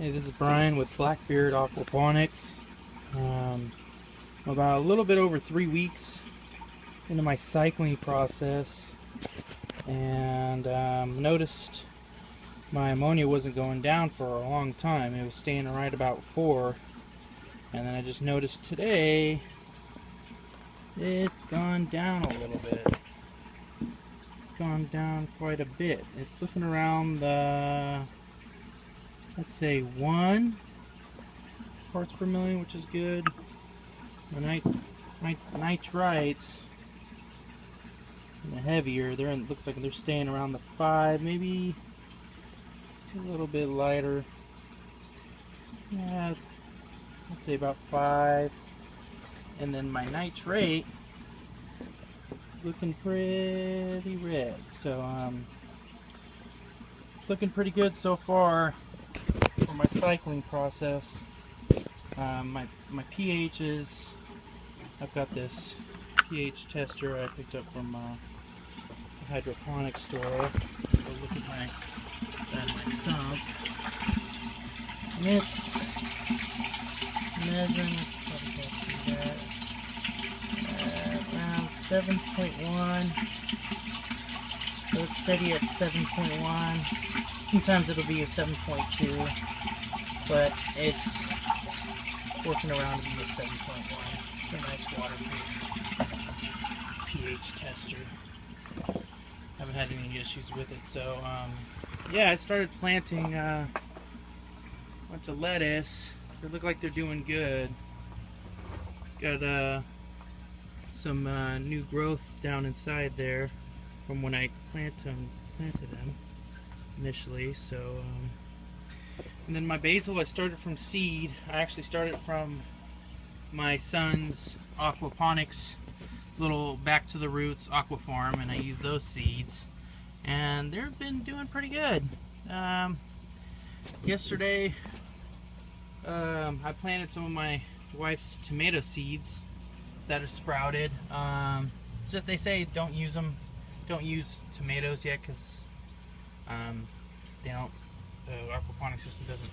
Hey, this is Brian with Blackbeard Aquaponics. I'm about a little bit over 3 weeks into my cycling process, and noticed my ammonia wasn't going down for a long time. It was staying right about 4, and then I just noticed today it's gone down a little bit. It's gone down quite a bit. It's looking around the, let's say, 1 parts per million, which is good. The nitrites, and the heavier, looks like they're staying around the 5, maybe a little bit lighter. Yeah, I'd say about 5. And then my nitrate looking pretty red. So it's looking pretty good so far for my cycling process. My pHs, I've got this pH tester I picked up from the hydroponics store. Go look at my sump. And it's measuring, probably can't see that, around 7.1. So it's steady at 7.1. Sometimes it'll be a 7.2, but it's working around to be at 7.1. It's a nice waterproof pH tester. Haven't had any issues with it. So yeah, I started planting a bunch of lettuce. They look like they're doing good. Got some new growth down inside there from when I planted them initially. So and then my basil, I started from seed. I actually started from my son's aquaponics, little back to the roots aqua farm, and I used those seeds, and they've been doing pretty good. Yesterday I planted some of my wife's tomato seeds that have sprouted. So if they say don't use tomatoes yet, because they don't, the aquaponics system doesn't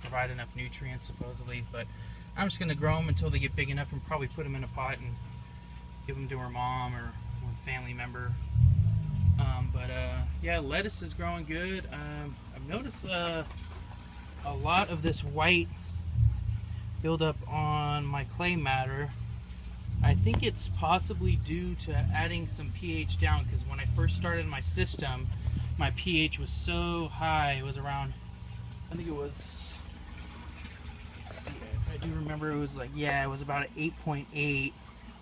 provide enough nutrients supposedly, but I'm just going to grow them until they get big enough and probably put them in a pot and give them to her mom or a family member. Yeah, lettuce is growing good. I've noticed a lot of this white buildup on my clay matter. I think it's possibly due to adding some pH down, because when I first started my system, my pH was so high. It was around, I think it was, let's see if I do remember, it was like, yeah, it was about an 8.8,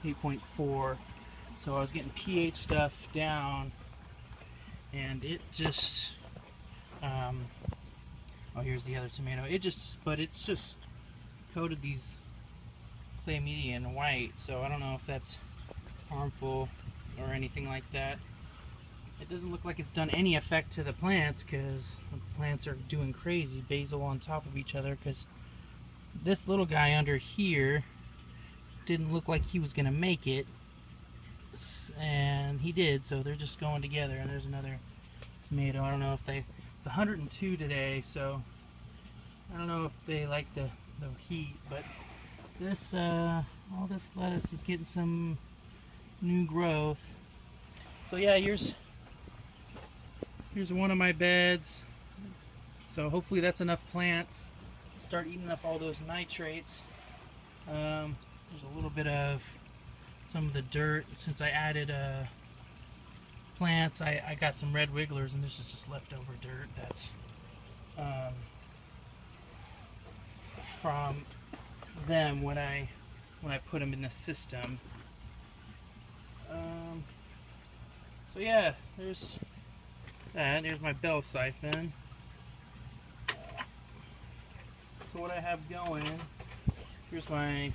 8.4. So I was getting pH stuff down, and it just, oh, here's the other tomato. It's just coated these clay media in white, so I don't know if that's harmful or anything like that. It doesn't look like it's done any effect to the plants, because the plants are doing crazy, basil on top of each other, because this little guy under here didn't look like he was gonna make it, and he did, so they're just going together. And there's another tomato. I don't know if it's 102 today, so I don't know if they like the heat, but this all this lettuce is getting some new growth. So yeah, here's one of my beds. So hopefully that's enough plants to start eating up all those nitrates. There's a little bit of some of the dirt. Since I added plants, I got some red wigglers, and this is just leftover dirt that's from them when I put them in the system. So yeah, there's that. There's my bell siphon. So what I have going, here's my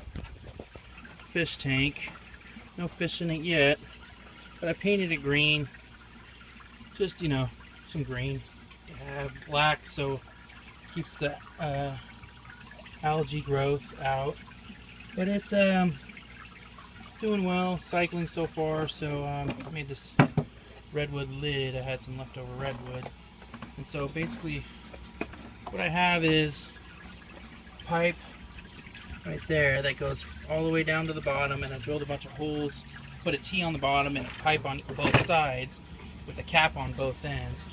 fish tank. No fish in it yet, but I painted it green. Just, some green. Black, so keeps the algae growth out. But it's doing well, cycling so far. So I made this redwood lid. I had some leftover redwood, and so basically what I have is pipe right there that goes all the way down to the bottom, and I drilled a bunch of holes, put a T on the bottom and a pipe on both sides with a cap on both ends,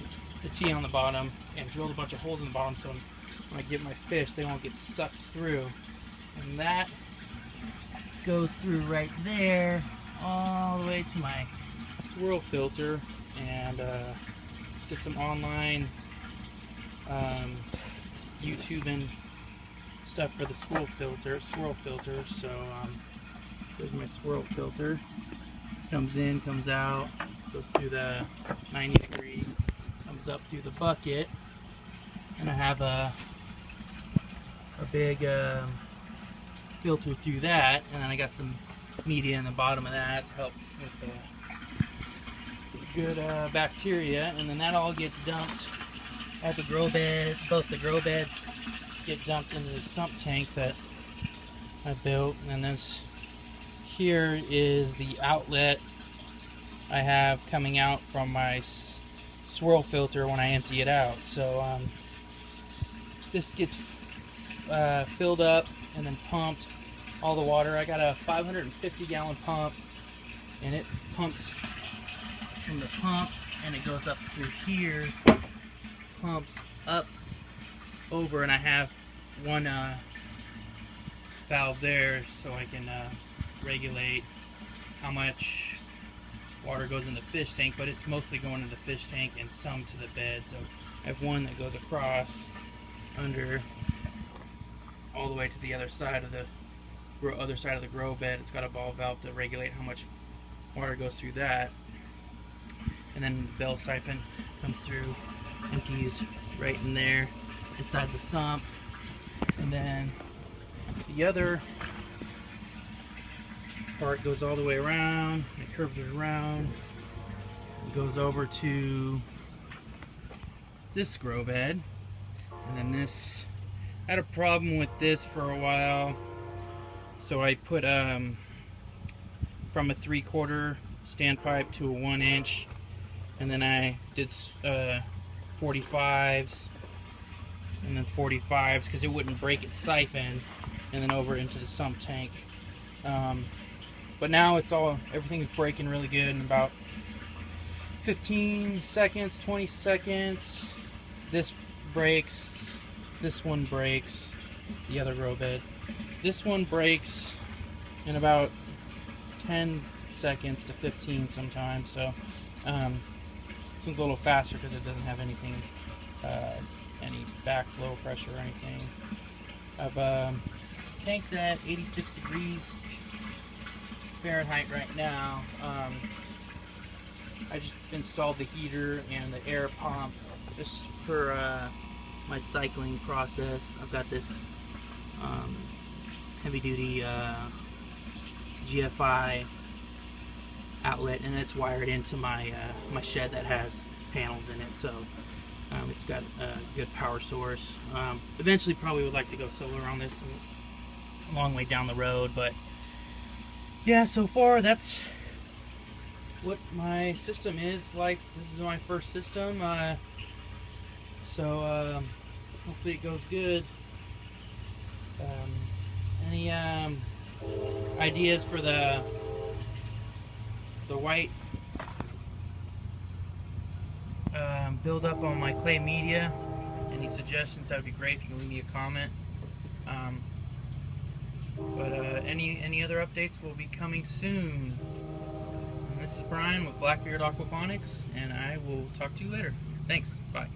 the T on the bottom, and drilled a bunch of holes in the bottom so when I get my fish they won't get sucked through. And that goes through right there all the way to my swirl filter, and did some online YouTubing stuff for the swirl filter. So there's my swirl filter. Comes in, comes out, goes through the 90 degree, comes up through the bucket, and I have a big filter through that, and then I got some media in the bottom of that to help with the good bacteria, and then that all gets dumped at the grow bed. Both the grow beds get dumped into the sump tank that I built, and this here is the outlet I have coming out from my swirl filter when I empty it out. So this gets filled up and then pumped, all the water. I got a 550 gallon pump, and it pumps from the pump and it goes up through here, pumps up over, and I have one valve there so I can regulate how much water goes in the fish tank, but it's mostly going in the fish tank and some to the bed. So I have one that goes across under all the way to the other side of the grow bed. It's got a ball valve to regulate how much water goes through that, and then the bell siphon comes through, empties right in there inside the sump, and then the other part goes all the way around. It curves it around, it goes over to this grow bed, and then this, I had a problem with this for a while, so I put from a 3/4 standpipe to a 1 inch, and then I did 45s and then 45s because it wouldn't break its siphon, and then over into the sump tank. But now it's all, everything's breaking really good in about 15 seconds, 20 seconds. This breaks, this one breaks, the other grow bed. This one breaks in about 10 seconds to 15 sometimes. So this one's a little faster because it doesn't have anything, any backflow pressure or anything. I've tank's at 86 degrees Fahrenheit right now. I just installed the heater and the air pump just for my cycling process. I've got this heavy-duty GFI outlet, and it's wired into my my shed that has panels in it, so it's got a good power source. Eventually probably would like to go solar on this a long way down the road, but yeah, so far that's what my system is like. This is my first system, so hopefully it goes good. Any ideas for the white build up on my clay media? Any suggestions? That would be great if you can leave me a comment. But any other updates will be coming soon. And this is Brian with Blackbeard Aquaponics, and I will talk to you later. Thanks. Bye.